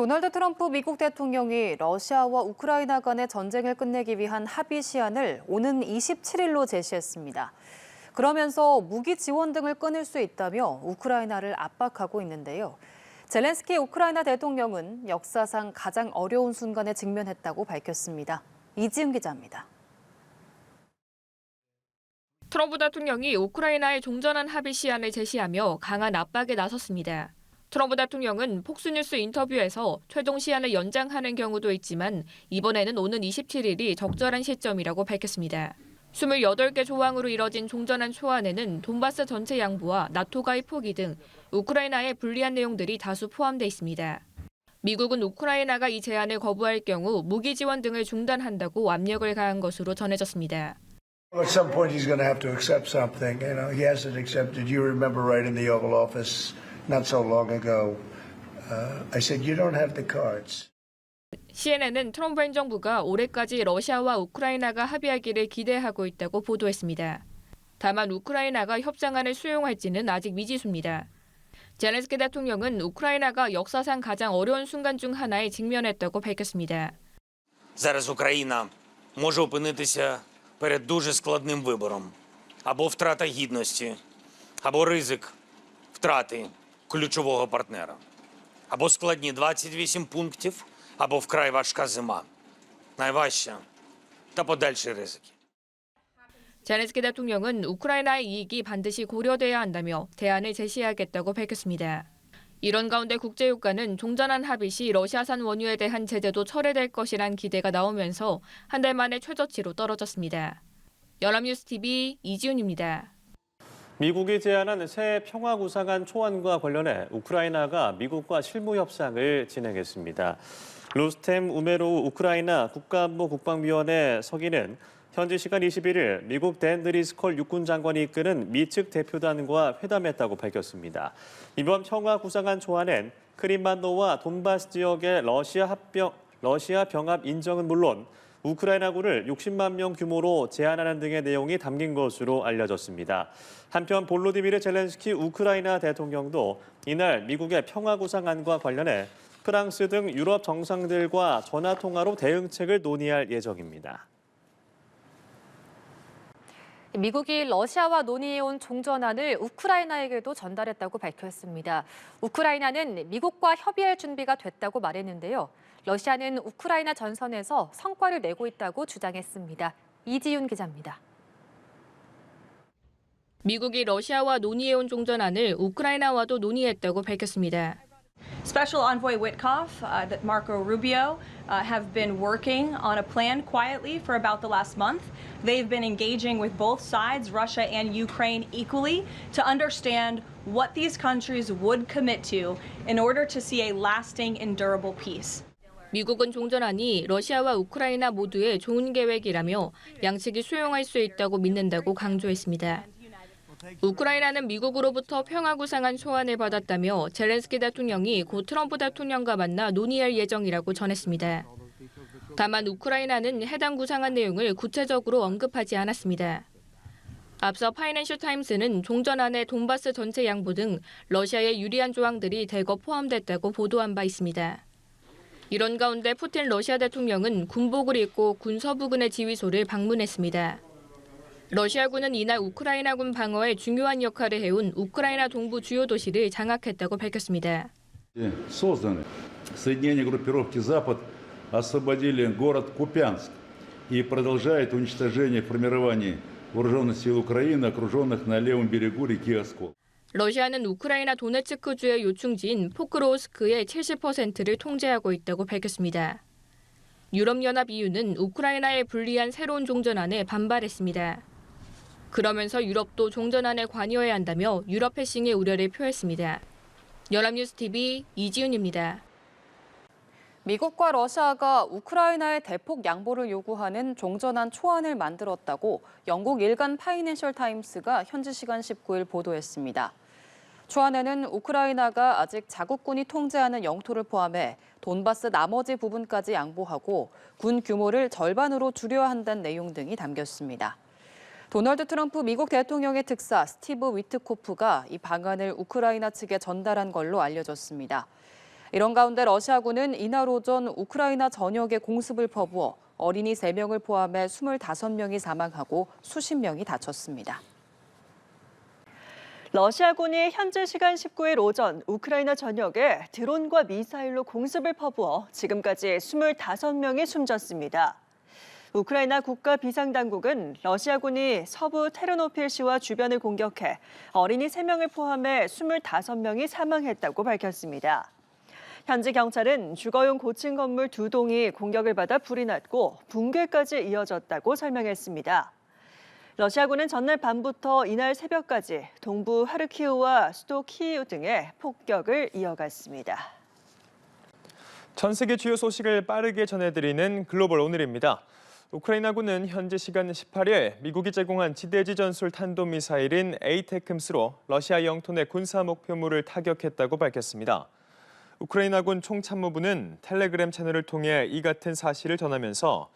도널드 트럼프 미국 대통령이 러시아와 우크라이나 간의 전쟁을 끝내기 위한 합의 시한을 오는 27일로 제시했습니다. 그러면서 무기 지원 등을 끊을 수 있다며 우크라이나를 압박하고 있는데요. 젤렌스키 우크라이나 대통령은 역사상 가장 어려운 순간에 직면했다고 밝혔습니다. 이지은 기자입니다. 트럼프 대통령이 우크라이나의 종전한 합의 시한을 제시하며 강한 압박에 나섰습니다. 트럼프 대통령은 폭스뉴스 인터뷰에서 최종 시한을 연장하는 경우도 있지만 이번에는 오는 27일이 적절한 시점이라고 밝혔습니다. 28개 조항으로 이뤄진 종전한 초안에는 돈바스 전체 양보와 나토 가입 포기 등 우크라이나에 불리한 내용들이 다수 포함돼 있습니다. 미국은 우크라이나가 이 제안을 거부할 경우 무기 지원 등을 중단한다고 압력을 가한 것으로 전해졌습니다. At some point, he's going to have to accept something. He hasn't accepted. You remember right in the Oval Office not so long ago, I said, you don't have the cards. CNN은 트럼프 행정부가 올해까지 러시아와 우크라이나가 합의하기를 기대하고 있다고 보도했습니다. 다만 우크라이나가 협상안을 수용할지는 아직 미지수입니다. 젤렌스키 대통령은 우크라이나가 역사상 가장 어려운 순간 중 하나에 직면했다고 밝혔습니다. Зараз Україна може опинитися перед дуже складним вибором. Або втрата гідності, або ризик втрати ключового партнера. Або складні 28 пунктів, або вкрай важка зима. Найважча та подальші ризики. 젤렌스키 대통령은 우크라이나의 이익이 반드시 고려돼야 한다며 대안을 제시하겠다고 밝혔습니다. 이런 가운데 국제유가는 종전한 합의 시 러시아산 원유에 대한 제재도 철회될 것이란 기대가 나오면서 한 달 만에 최저치로 떨어졌습니다. 연합뉴스TV 이지훈입니다. 미국이 제안한 새 평화구상안 초안과 관련해 우크라이나가 미국과 실무 협상을 진행했습니다. 루스템 우메로우 우크라이나 국가안보 국방위원회 서기는 현지 시간 21일 미국 댄 드리스컬 육군 장관이 이끄는 미측 대표단과 회담했다고 밝혔습니다. 이번 평화구상안 초안엔 크림반도와 돈바스 지역의 러시아 병합 인정은 물론 우크라이나군을 60만 명 규모로 제한하는 등의 내용이 담긴 것으로 알려졌습니다. 한편 볼로디미르 젤렌스키 우크라이나 대통령도 이날 미국의 평화구상안과 관련해 프랑스 등 유럽 정상들과 전화통화로 대응책을 논의할 예정입니다. 미국이 러시아와 논의해온 종전안을 우크라이나에게도 전달했다고 밝혔습니다. 우크라이나는 미국과 협의할 준비가 됐다고 말했는데요. 러시아는 우크라이나 전선에서 성과를 내고 있다고 주장했습니다. 이지윤 기자입니다. 미국이 러시아와 논의해온 종전안을 우크라이나와도 논의했다고 밝혔습니다. Special Envoy Witkoff, Marco Rubio, have been working on a plan quietly for about the last month. They've been engaging with both sides, Russia and Ukraine, equally to understand what these countries would commit to in order to see a lasting and durable peace. 미국은 종전안이 러시아와 우크라이나 모두의 좋은 계획이라며 양측이 수용할 수 있다고 믿는다고 강조했습니다. 우크라이나는 미국으로부터 평화구상안 초안을 받았다며 젤렌스키 대통령이 곧 트럼프 대통령과 만나 논의할 예정이라고 전했습니다. 다만 우크라이나는 해당 구상안 내용을 구체적으로 언급하지 않았습니다. 앞서 파이낸셜 타임스는 종전안의 돈바스 전체 양보 등 러시아에 유리한 조항들이 대거 포함됐다고 보도한 바 있습니다. 이런 가운데 푸틴 러시아 대통령은 군복을 입고 군서부근의 지휘소를 방문했습니다. 러시아군은 이날 우크라이나군 방어에 중요한 역할을 해온 우크라이나 동부 주요 도시를 장악했다고 밝혔습니다. Созданы соединения группировки «Запад» освободили город Купянск и продолжает уничтожение формирований вооруженных сил Украины, окруженных на левом берегу реки Оскол. 러시아는 우크라이나 도네츠크주의 요충지인 포크로우스크의 70%를 통제하고 있다고 밝혔습니다. 유럽연합 EU는 우크라이나에 불리한 새로운 종전안에 반발했습니다. 그러면서 유럽도 종전안에 관여해야 한다며 유럽 패싱의 우려를 표했습니다. 연합뉴스TV 이지훈입니다. 미국과 러시아가 우크라이나의 대폭 양보를 요구하는 종전안 초안을 만들었다고 영국 일간 파이낸셜 타임스가 현지 시간 19일 보도했습니다. 초안에는 우크라이나가 아직 자국군이 통제하는 영토를 포함해 돈바스 나머지 부분까지 양보하고 군 규모를 절반으로 줄여야 한다는 내용 등이 담겼습니다. 도널드 트럼프 미국 대통령의 특사 스티브 위트코프가 이 방안을 우크라이나 측에 전달한 걸로 알려졌습니다. 이런 가운데 러시아군은 이날 오전 우크라이나 전역에 공습을 퍼부어 어린이 3명을 포함해 25명이 사망하고 수십 명이 다쳤습니다. 러시아군이 현지 시간 19일 오전 우크라이나 전역에 드론과 미사일로 공습을 퍼부어 지금까지 25명이 숨졌습니다. 우크라이나 국가 비상당국은 러시아군이 서부 테르노필시와 주변을 공격해 어린이 3명을 포함해 25명이 사망했다고 밝혔습니다. 현지 경찰은 주거용 고층 건물 2동이 공격을 받아 불이 났고 붕괴까지 이어졌다고 설명했습니다. 러시아군은 전날 밤부터 이날 새벽까지 동부 하르키우와 수도 키이우 등에 폭격을 이어갔습니다. 전 세계 주요 소식을 빠르게 전해드리는 글로벌 오늘입니다. 우크라이나군은 현지 시간 18일 미국이 제공한 지대지 전술 탄도미사일인 에이테크임스로 러시아 영토 내 군사 목표물을 타격했다고 밝혔습니다. 우크라이나군 총참모부는 텔레그램 채널을 통해 이 같은 사실을 전하면서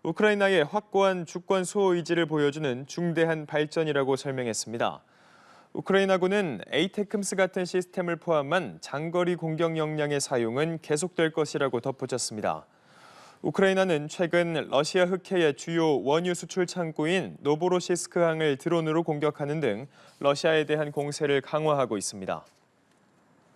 우크라이나의 확고한 주권 수호 의지를 보여주는 중대한 발전이라고 설명했습니다. 우크라이나군은 에이테크임스 같은 시스템을 포함한 장거리 공격 역량의 사용은 계속될 것이라고 덧붙였습니다. 우크라이나는 최근 러시아 흑해의 주요 원유 수출 창구인 노보로시스크항을 드론으로 공격하는 등 러시아에 대한 공세를 강화하고 있습니다.